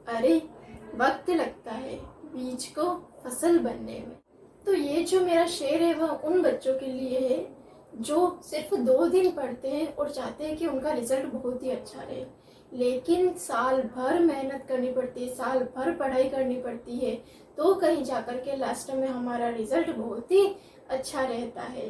अरे वक्त लगता है बीज को फसल बनने में। तो ये जो मेरा शेर है वह उन बच्चों के लिए है जो सिर्फ 2 दिन पढ़ते हैं और चाहते हैं कि उनका रिजल्ट बहुत ही अच्छा रहे, लेकिन साल भर मेहनत करनी पड़ती है, साल भर पढ़ाई करनी पड़ती है, तो कहीं जाकर के लास्ट में हमारा रिजल्ट बहुत ही अच्छा रहता है,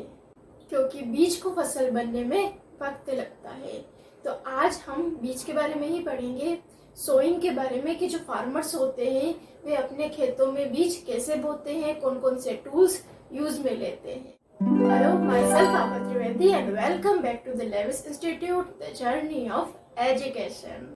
क्योंकि बीज को फसल बनने में वक्त लगता है। तो आज हम बीज के बारे में ही पढ़ेंगे, सोइंग के बारे में, कि जो फार्मर्स होते हैं वे अपने खेतों में बीज कैसे बोते हैं, कौन कौन से टूल्स यूज में लेते हैं। Hello, myself Abha Trivedi and welcome back to the Lewis institute, the journey of education.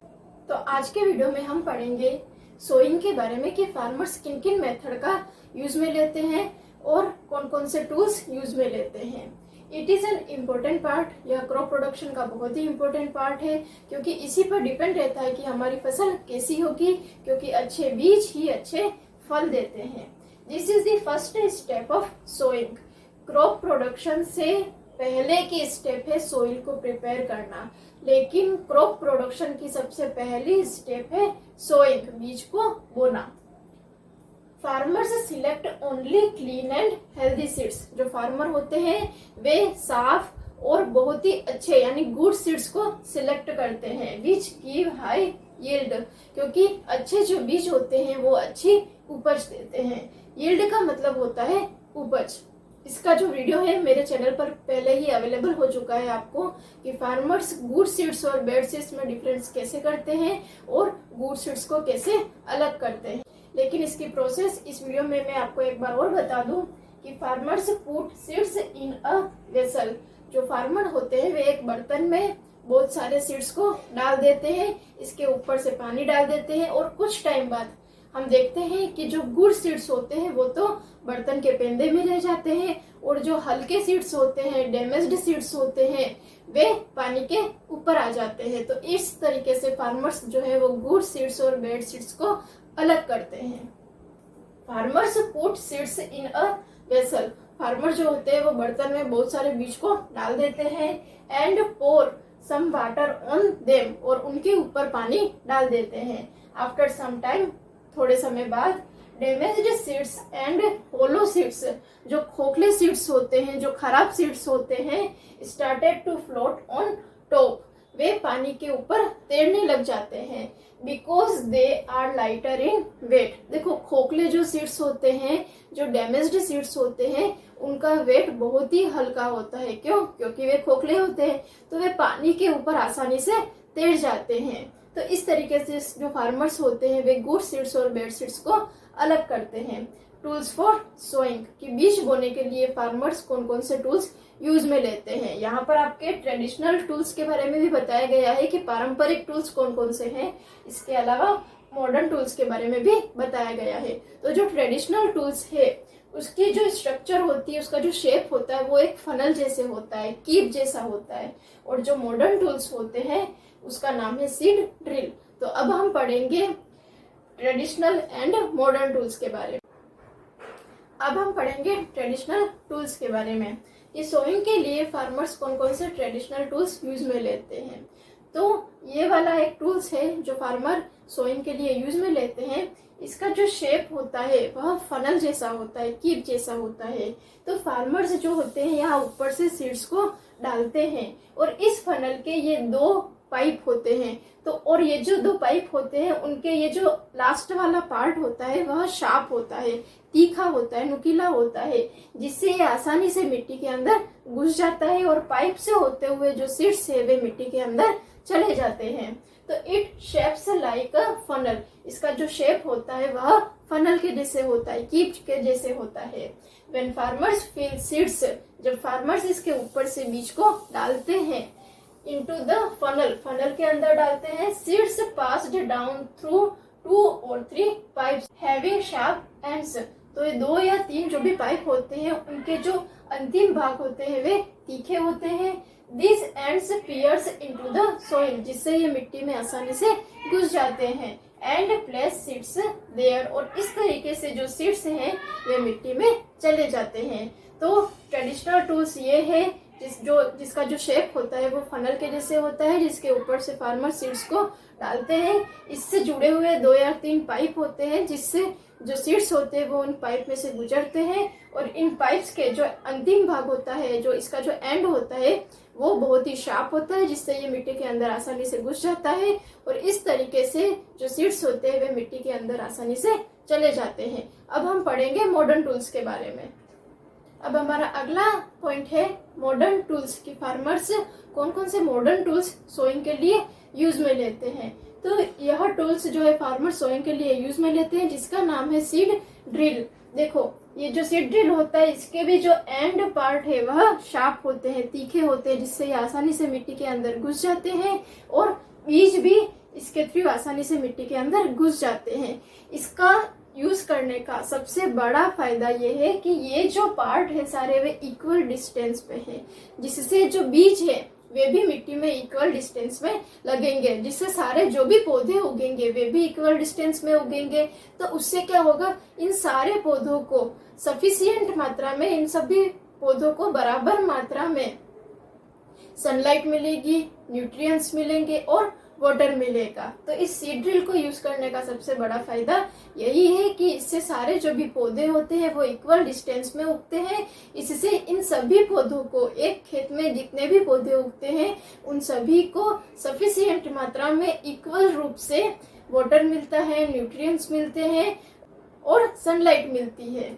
तो आज के वीडियो में हम पढ़ेंगे सोइंग के बारे में कि फार्मर्स किन किन मेथड का यूज में लेते हैं और कौन कौन से टूल्स यूज में लेते हैं। It is an important part, यह क्रॉप प्रोडक्शन का बहुत ही इम्पोर्टेंट पार्ट है, क्योंकि इसी पर डिपेंड रहता है कि हमारी फसल कैसी होगी, क्योंकि अच्छे बीज ही अच्छे फल देते हैं। This is the first step of sowing. Crop production से पहले की स्टेप है सोइल को प्रिपेयर करना, लेकिन क्रॉप प्रोडक्शन की सबसे पहली स्टेप है सोइंग, बीज को बोना। Farmers select only clean and healthy seeds. जो फार्मर होते हैं वे साफ और बहुत ही अच्छे यानी गुड सीड्स को सिलेक्ट करते हैं, विच गिव हाई यील्ड, क्योंकि अच्छे जो बीज होते हैं वो अच्छी उपज देते हैं। यील्ड का मतलब होता है उपज। इसका जो वीडियो है मेरे चैनल पर पहले ही अवेलेबल हो चुका है आपको, कि फार्मर्स गुड सीड्स और बैड सीड्स में डिफरेंस कैसे करते हैं और गुड सीड्स को कैसे अलग करते हैं। लेकिन इसकी प्रोसेस इस वीडियो में मैं आपको एक बार और बता दूं कि farmers put seeds in a vessel. जो फार्मर होते हैं वे एक बर्तन में बहुत सारे सीड्स को डाल देते हैं, इसके ऊपर से पानी डाल देते हैं और कुछ टाइम बाद हम देखते हैं कि जो गुड सीड्स होते हैं वो तो बर्तन के पेंदे में रह जाते हैं और जो हल्के सीड्स होते हैं, डैमेज्ड सीड्स होते हैं, वे पानी के ऊपर आ जाते हैं। तो इस तरीके से फार्मर्स जो है वो गुड सीड्स और बैड सीड्स को अलग करते हैं। Farmers put seeds in a vessel. Farmer जो होते हैं वो बर्तन में बहुत सारे बीज को डाल देते हैं and pour some water on them, और उनके ऊपर पानी डाल देते हैं। आफ्टर सम टाइम, थोड़े समय बाद, damaged seeds and hollow seeds, जो खोखले सीड्स होते हैं, जो खराब सीड्स होते हैं, started to float on top, वे पानी के ऊपर तैरने लग जाते हैं, because they are lighter in weight. देखो, खोखले जो सीड्स होते हैं, जो डैमेज्ड सीड्स होते हैं, उनका वेट बहुत ही हल्का होता है। क्यों? क्योंकि वे खोखले होते हैं, तो वे पानी के ऊपर आसानी से तैर जाते हैं। तो इस तरीके से जो फार्मर्स होते हैं वे गुड सीड्स और बैड सीड्स को अलग करते हैं। टूल्स फॉर सोइंग, कि बीज बोने के लिए फार्मर्स कौन कौन से टूल्स यूज में लेते हैं। यहाँ पर आपके ट्रेडिशनल टूल्स के बारे में भी बताया गया है कि पारंपरिक टूल्स कौन कौन से हैं, इसके अलावा मॉडर्न टूल्स के बारे में भी बताया गया है। तो जो ट्रेडिशनल टूल्स है उसकी जो स्ट्रक्चर होती है, उसका जो शेप होता है वो एक फनल जैसे होता है, कीप जैसा होता है, और जो मॉडर्न टूल्स होते हैं उसका नाम है सीड ड्रिल। तो अब हम पढ़ेंगे ट्रेडिशनल एंड मॉडर्न टूल्स के बारे में। अब हम पढ़ेंगे ट्रेडिशनल टूल्स के बारे में, कि सोइंग के लिए फार्मर्स कौन कौन से ट्रेडिशनल टूल्स यूज में लेते हैं। तो ये वाला एक टूल्स है जो फार्मर सोइंग के लिए यूज में लेते हैं। इसका जो शेप होता है वह फनल जैसा होता है, कीप जैसा होता है। तो फार्मर्स जो होते हैं यहाँ ऊपर से सीड्स को डालते हैं और इस फनल के ये 2 पाइप होते हैं। तो और ये जो 2 पाइप होते हैं उनके ये जो लास्ट वाला पार्ट होता है वह शार्प होता है, तीखा होता है, नुकीला होता है, जिससे ये आसानी से मिट्टी के अंदर घुस जाता है और पाइप से होते हुए जो सीड्स है वे मिट्टी के अंदर चले जाते हैं। तो it shapes like a funnel. इसका जो शेप होता है वह फनल के जैसे होता है, कीप के जैसे होता है। व्हेन फार्मर्स फिल सीड्स, जब फार्मर्स इसके ऊपर से बीज को डालते हैं into the funnel, फनल के अंदर डालते हैं, seeds passed down through 2 or 3 pipes having sharp ends. तो ये 2 या 3 जो भी पाइप होते हैं उनके जो अंतिम भाग होते हैं वे तीखे होते हैं। This ends pierce into the soil, जिससे ये मिट्टी में आसानी से घुस जाते हैं, एंड प्लेस सीड्स देयर, और इस तरीके से जो सीड्स हैं वे मिट्टी में चले जाते हैं। तो ट्रेडिशनल टूल्स ये है जिसका जो शेप होता है वो फनल के जैसे होता है, जिसके ऊपर से फार्मर सीड्स को डालते हैं। इससे जुड़े हुए 2 या 3 पाइप होते हैं, जिससे जो सीड्स होते हैं वो उन पाइप में से गुजरते हैं, और इन पाइप्स के जो अंतिम भाग होता है, जो इसका जो एंड होता है, वो बहुत ही शार्प होता है, जिससे ये मिट्टी के अंदर आसानी से घुस जाता है, और इस तरीके से जो सीड्स होते हैं वे मिट्टी के अंदर आसानी से चले जाते हैं। अब हम पढ़ेंगे मॉडर्न टूल्स के बारे में। अब हमारा अगला पॉइंट है मॉडर्न टूल्स की फार्मर्स कौन कौन से मॉडर्न टूल्स सोइंग के लिए यूज में लेते हैं। तो यह टूल्स जो है फार्मर सोइंग के लिए यूज में लेते हैं, जिसका नाम है सीड ड्रिल। देखो, ये जो सीड ड्रिल होता है, इसके भी जो एंड पार्ट है वह शार्प होते हैं, तीखे होते हैं, जिससे ये आसानी से मिट्टी के अंदर घुस जाते हैं, और बीज भी इसके थ्रू आसानी से मिट्टी के अंदर घुस जाते हैं। इसका यूज करने का सबसे बड़ा फायदा ये है कि ये जो पार्ट है सारे वे इक्वल डिस्टेंस पे है, जिससे जो बीज है वे भी मिट्टी में इक्वल डिस्टेंस में लगेंगे, जिससे सारे जो भी पौधे उगेंगे वे भी इक्वल डिस्टेंस में उगेंगे। तो उससे क्या होगा, इन सारे पौधों को सफिशिएंट मात्रा में, इन सभी पौधों को बराबर मात्रा में सनलाइट मिलेगी, न्यूट्रिएंट्स मिलेंगे और वाटर मिलेगा। तो इस सीड ड्रिल को यूज करने का सबसे बड़ा फायदा यही है कि इससे सारे जो भी पौधे होते हैं वो इक्वल डिस्टेंस में उगते हैं। इससे इन सभी पौधों को, एक खेत में जितने भी पौधे उगते हैं उन सभी को सफिशिएंट मात्रा में इक्वल रूप से वाटर मिलता है, न्यूट्रिएंट्स मिलते हैं और सनलाइट मिलती है।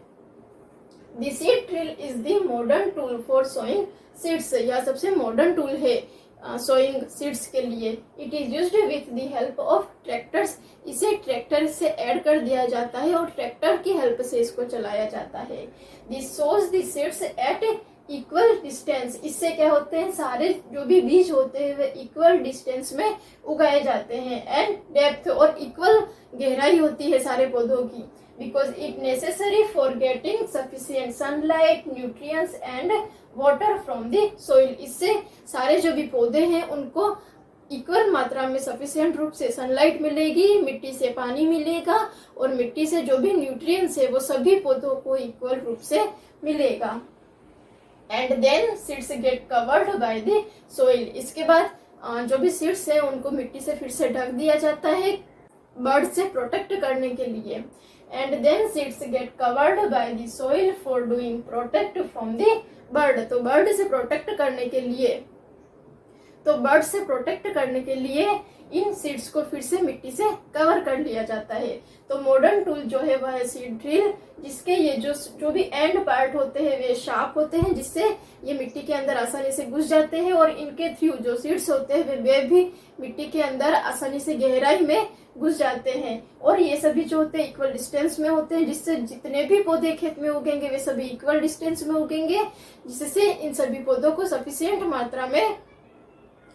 The seed drill is the modern tool for sowing seeds. यह सबसे मॉडर्न टूल है सोइंग सीड्स के लिए। It is used with the help of tractors. इसे ट्रैक्टर से ऐड कर दिया जाता है और ट्रैक्टर की हेल्प से इसको चलाया जाता है। This sows the seeds at equal distance. इससे क्या होते हैं, सारे जो भी बीज होते हैं वे इक्वल डिस्टेंस में उगाए जाते हैं। एंड डेप्थ, और इक्वल गहराई होती है सारे पौधों की, because it necessary for getting sufficient sunlight, nutrients and water from the soil। इससे सारे जो भी पौधे हैं उनको इक्वल मात्रा में सफिशिएंट रूप से सनलाइट मिलेगी, मिट्टी से पानी मिलेगा, और मिट्टी से जो भी न्यूट्रिएंट्स है वो सभी पौधों को इक्वल रूप से मिलेगा। And then seeds get covered by the soil. इसके बाद जो भी सीड्स हैं उनको मिट्टी से फिर से ढक दिया जाता है बर्ड से प्रोटेक्ट करने के लिए। And then seeds get covered by the soil for doing protect from the bird. तो बर्ड से प्रोटेक्ट करने के लिए इन सीड्स को फिर से मिट्टी से कवर कर लिया जाता है। तो मॉडर्न टूल जो है वह है सीड ड्रिल, जिसके ये जो भी एंड पार्ट होते हैं वे शार्प होते हैं, जिससे ये मिट्टी के अंदर आसानी से घुस जाते हैं, और इनके थ्रू जो सीड्स होते हैं वे भी मिट्टी के अंदर आसानी से गहराई में घुस जाते हैं। और ये सभी जो होते हैं इक्वल डिस्टेंस में होते हैं, जिससे जितने भी पौधे खेत में उगेंगे वे सभी इक्वल डिस्टेंस में उगेंगे, जिससे इन सभी पौधों को सफिशिएंट मात्रा में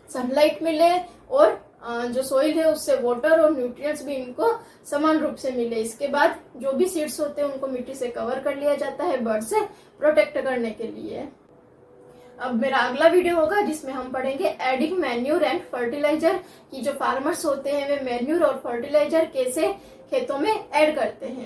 सनलाइट मिले, और जो सोइल है उससे वाटर और न्यूट्रिएंट्स भी इनको समान रूप से मिले। इसके बाद जो भी सीड्स होते हैं उनको मिट्टी से कवर कर लिया जाता है बर्ड से प्रोटेक्ट करने के लिए। अब मेरा अगला वीडियो होगा जिसमें हम पढ़ेंगे एडिंग मैन्यूर एंड फर्टिलाइजर, की जो फार्मर्स होते हैं वे मैन्यूर और फर्टिलाइजर कैसे खेतों में ऐड करते हैं।